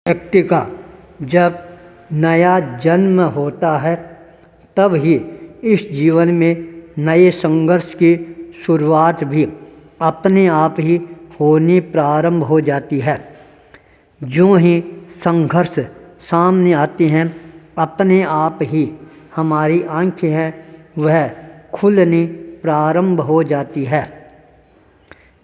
व्यक्ति का जब नया जन्म होता है तब ही इस जीवन में नए संघर्ष की शुरुआत भी अपने आप ही होनी प्रारंभ हो जाती है। जो ही संघर्ष सामने आते हैं अपने आप ही हमारी आंखें हैं वह खुलनी प्रारंभ हो जाती है।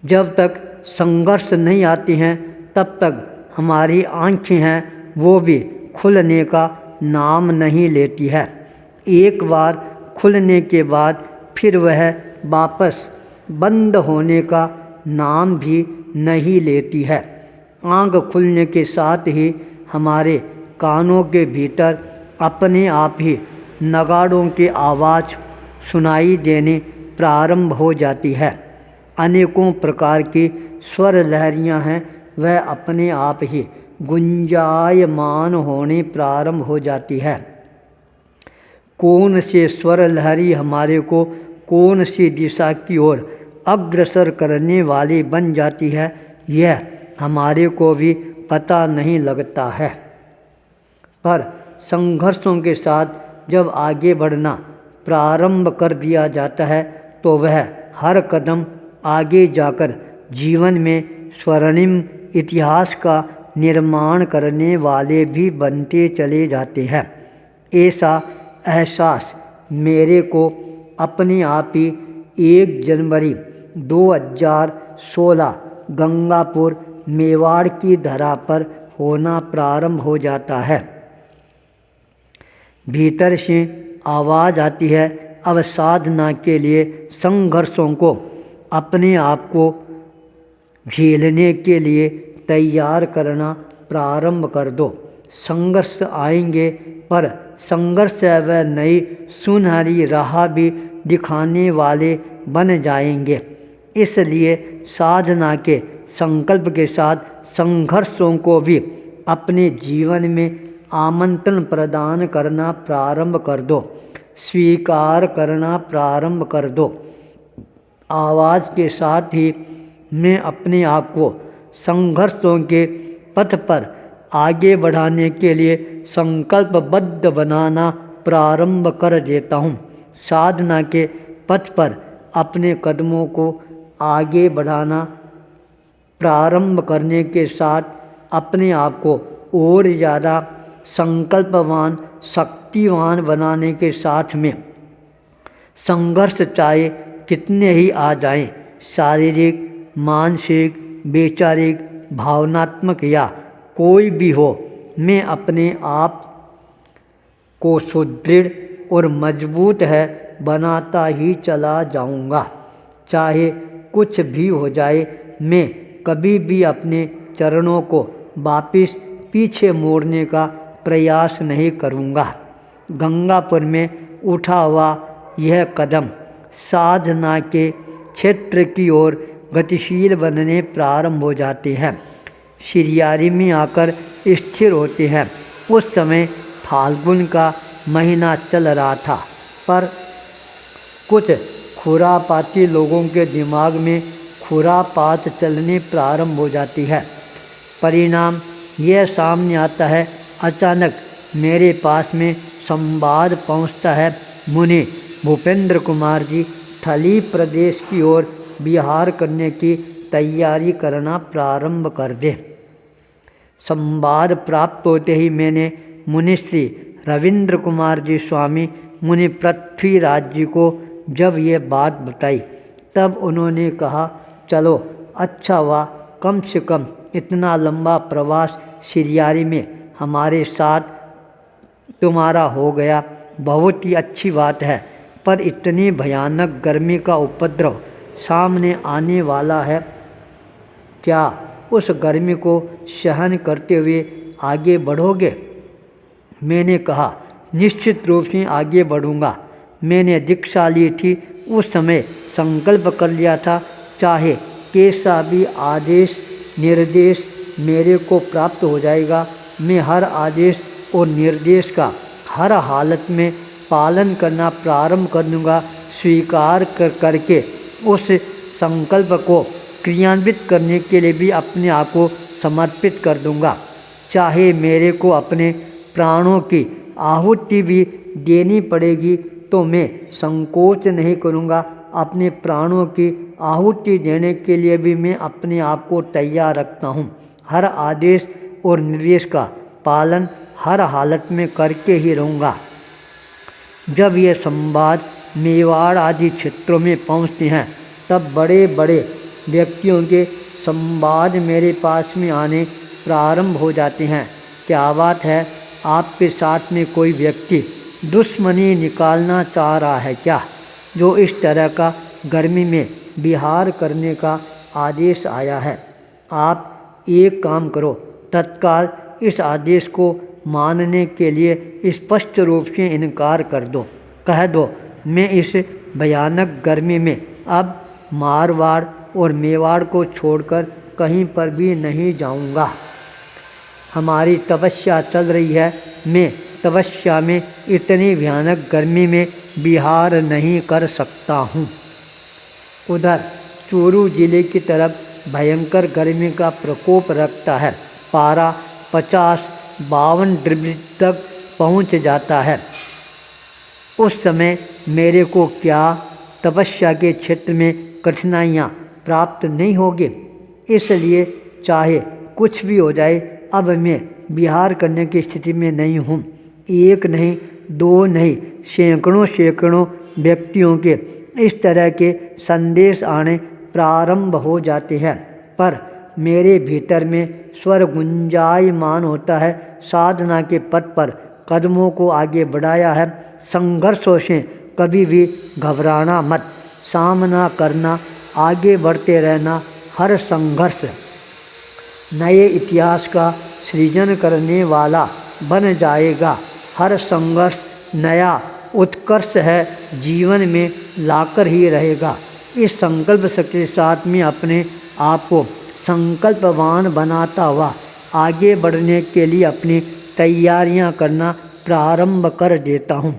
जब तक संघर्ष नहीं आती हैं तब तक हमारी आंखें हैं वो भी खुलने का नाम नहीं लेती है। एक बार खुलने के बाद फिर वह वापस बंद होने का नाम भी नहीं लेती है। आँख खुलने के साथ ही हमारे कानों के भीतर अपने आप ही नगाड़ों की आवाज़ सुनाई देने प्रारंभ हो जाती है। अनेकों प्रकार की स्वर लहरियाँ हैं वह अपने आप ही गुंजायमान होने प्रारंभ हो जाती है। कौन से स्वर लहरी हमारे को कौन सी दिशा की ओर अग्रसर करने वाली बन जाती है यह हमारे को भी पता नहीं लगता है। पर संघर्षों के साथ जब आगे बढ़ना प्रारंभ कर दिया जाता है तो वह हर कदम आगे जाकर जीवन में स्वर्णिम इतिहास का निर्माण करने वाले भी बनते चले जाते हैं। ऐसा एहसास मेरे को अपने आप ही 1 जनवरी 2016 गंगापुर मेवाड़ की धरा पर होना प्रारंभ हो जाता है। भीतर से आवाज़ आती है, अब साधना के लिए संघर्षों को अपने आप को झेलने के लिए तैयार करना प्रारंभ कर दो। संघर्ष आएंगे पर संघर्ष वह नई सुनहरी राह भी दिखाने वाले बन जाएंगे। इसलिए साधना के संकल्प के साथ संघर्षों को भी अपने जीवन में आमंत्रण प्रदान करना प्रारंभ कर दो, स्वीकार करना प्रारंभ कर दो। आवाज़ के साथ ही मैं अपने आप को संघर्षों के पथ पर आगे बढ़ाने के लिए संकल्पबद्ध बनाना प्रारंभ कर देता हूँ। साधना के पथ पर अपने कदमों को आगे बढ़ाना प्रारंभ करने के साथ अपने आप को और ज़्यादा संकल्पवान शक्तिवान बनाने के साथ में संघर्ष चाहे कितने ही आ जाएं, शारीरिक, मानसिक, वैचारिक, भावनात्मक या कोई भी हो, मैं अपने आप को सुदृढ़ और मजबूत है बनाता ही चला जाऊंगा। चाहे कुछ भी हो जाए मैं कभी भी अपने चरणों को वापस पीछे मोड़ने का प्रयास नहीं करूंगा। गंगापुर में उठा हुआ यह कदम साधना के क्षेत्र की ओर गतिशील बनने प्रारंभ हो जाते हैं। शिरियारी में आकर स्थिर होते हैं। उस समय फाल्गुन का महीना चल रहा था पर कुछ खुरापाती लोगों के दिमाग में खुरापात चलने प्रारंभ हो जाती है। परिणाम यह सामने आता है, अचानक मेरे पास में संवाद पहुंचता है, मुनि भूपेंद्र कुमार जी थली प्रदेश की ओर विहार करने की तैयारी करना प्रारंभ कर दें। संवाद प्राप्त होते ही मैंने मुनि श्री रविंद्र कुमार जी स्वामी मुनि पृथ्वीराज जी को जब ये बात बताई तब उन्होंने कहा, चलो अच्छा हुआ कम से कम इतना लंबा प्रवास शिरियारी में हमारे साथ तुम्हारा हो गया, बहुत ही अच्छी बात है। पर इतनी भयानक गर्मी का उपद्रव सामने आने वाला है, क्या उस गर्मी को सहन करते हुए आगे बढ़ोगे? मैंने कहा, निश्चित रूप से आगे बढ़ूंगा। मैंने दीक्षा ली थी, उस समय संकल्प कर लिया था, चाहे कैसा भी आदेश निर्देश मेरे को प्राप्त हो जाएगा, मैं हर आदेश और निर्देश का हर हालत में पालन करना प्रारंभ कर दूँगा। स्वीकार करके उस संकल्प को क्रियान्वित करने के लिए भी अपने आप को समर्पित कर दूँगा। चाहे मेरे को अपने प्राणों की आहुति भी देनी पड़ेगी तो मैं संकोच नहीं करूँगा। अपने प्राणों की आहुति देने के लिए भी मैं अपने आप को तैयार रखता हूँ। हर आदेश और निर्देश का पालन हर हालत में करके ही रहूँगा। जब ये संवाद मेवाड़ आदि क्षेत्रों में पहुँचते हैं तब बड़े बड़े व्यक्तियों के संवाद मेरे पास में आने प्रारंभ हो जाते हैं। क्या बात है, आपके साथ में कोई व्यक्ति दुश्मनी निकालना चाह रहा है क्या, जो इस तरह का गर्मी में विहार करने का आदेश आया है? आप एक काम करो, तत्काल इस आदेश को मानने के लिए स्पष्ट रूप से इनकार कर दो। कह दो, मैं इस भयानक गर्मी में अब मारवाड़ और मेवाड़ को छोड़कर कहीं पर भी नहीं जाऊंगा। हमारी तपस्या चल रही है, मैं तपस्या में इतनी भयानक गर्मी में विहार नहीं कर सकता हूँ। उधर चूरू जिले की तरफ भयंकर गर्मी का प्रकोप रखता है। पारा 50-52 डिग्री तक पहुँच जाता है। उस समय मेरे को क्या तपस्या के क्षेत्र में कठिनाइयाँ प्राप्त नहीं होगी? इसलिए चाहे कुछ भी हो जाए, अब मैं विहार करने की स्थिति में नहीं हूँ। एक नहीं, दो नहीं, सैकड़ों व्यक्तियों के इस तरह के संदेश आने प्रारंभ हो जाते हैं, पर मेरे भीतर में स्वर गुंजायमान होता है। साधना के पथ पर कदमों को आगे बढ़ाया है। संघर्षों से कभी भी घबराना मत, सामना करना, आगे बढ़ते रहना। हर संघर्ष नए इतिहास का सृजन करने वाला बन जाएगा। हर संघर्ष नया उत्कर्ष है जीवन में लाकर ही रहेगा। इस संकल्प शक्ति के साथ में अपने आप को संकल्पवान बनाता हुआ आगे बढ़ने के लिए अपनी तैयारियां करना प्रारंभ कर देता हूं।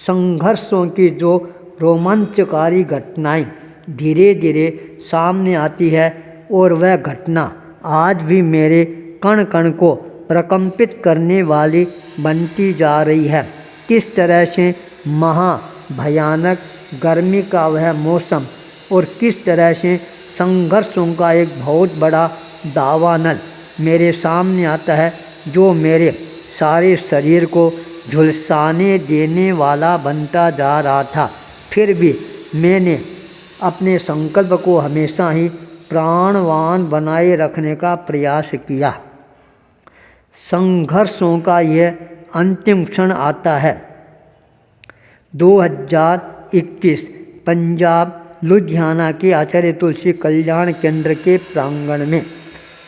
संघर्षों की जो रोमांचकारी घटनाएं धीरे धीरे सामने आती है और वह घटना आज भी मेरे कण कण को प्रकंपित करने वाली बनती जा रही है। किस तरह से महाभयानक गर्मी का वह मौसम और किस तरह से संघर्षों का एक बहुत बड़ा दावानल मेरे सामने आता है, जो मेरे सारे शरीर को झुलसाने देने वाला बनता जा रहा था। फिर भी मैंने अपने संकल्प को हमेशा ही प्राणवान बनाए रखने का प्रयास किया। संघर्षों का यह अंतिम क्षण आता है। 2021 पंजाब लुधियाना के आचार्य तुलसी कल्याण केंद्र के प्रांगण में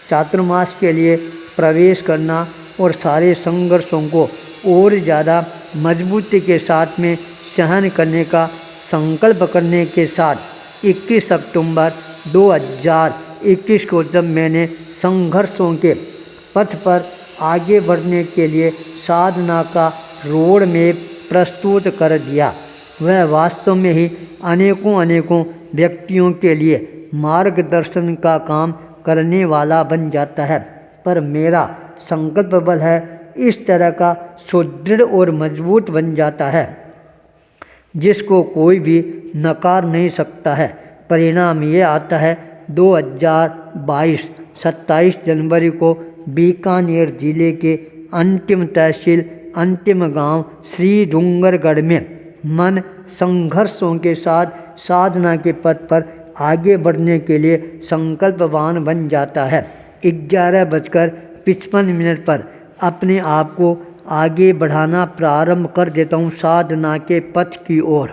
चातुर्मास के लिए प्रवेश करना और सारे संघर्षों को और ज़्यादा मजबूती के साथ में सहन करने का संकल्प करने के साथ 21 अक्टूबर 2021 को जब मैंने संघर्षों के पथ पर आगे बढ़ने के लिए साधना का रोड मैप प्रस्तुत कर दिया, वह वास्तव में ही अनेकों व्यक्तियों के लिए मार्गदर्शन का काम करने वाला बन जाता है। पर मेरा संकल्प बल है इस तरह का सुदृढ़ और मजबूत बन जाता है, जिसको कोई भी नकार नहीं सकता है। परिणाम ये आता है 2022 27 जनवरी को बीकानेर जिले के अंतिम तहसील अंतिम गांव श्री डूंगरगढ़ में मन संघर्षों के साथ साधना के पथ पर आगे बढ़ने के लिए संकल्पवान बन जाता है। 11:55 पर अपने आप को आगे बढ़ाना प्रारंभ कर देता हूँ साधना के पथ की ओर।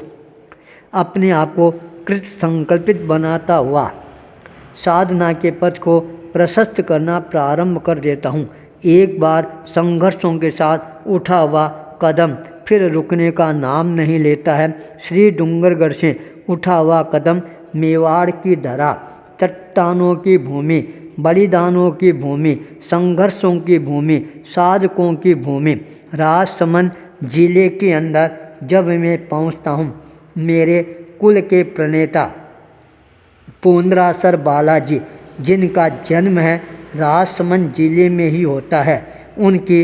अपने आप को कृत संकल्पित बनाता हुआ साधना के पथ को प्रशस्त करना प्रारंभ कर देता हूँ। एक बार संघर्षों के साथ उठा हुआ कदम फिर रुकने का नाम नहीं लेता है। श्री डूंगरगढ़ से उठा हुआ कदम मेवाड़ की धरा, चट्टानों की भूमि, बलिदानों की भूमि, संघर्षों की भूमि, साधकों की भूमि, राजसमंद जिले के अंदर जब मैं पहुंचता हूं, मेरे कुल के प्रणेता पुंडरासर बालाजी, जिनका जन्म है राजसमंद जिले में ही होता है, उनकी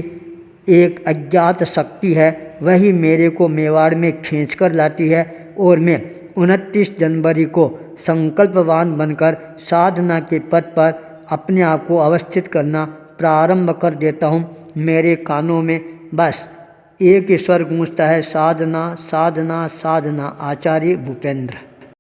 एक अज्ञात शक्ति है, वही मेरे को मेवाड़ में खींच कर लाती है और मैं 29 जनवरी को संकल्पवान बनकर साधना के पथ पर अपने आप को अवस्थित करना प्रारंभ कर देता हूँ। मेरे कानों में बस एक ही स्वर गूंजता है, साधना साधना साधना। आचार्य भूपेंद्र।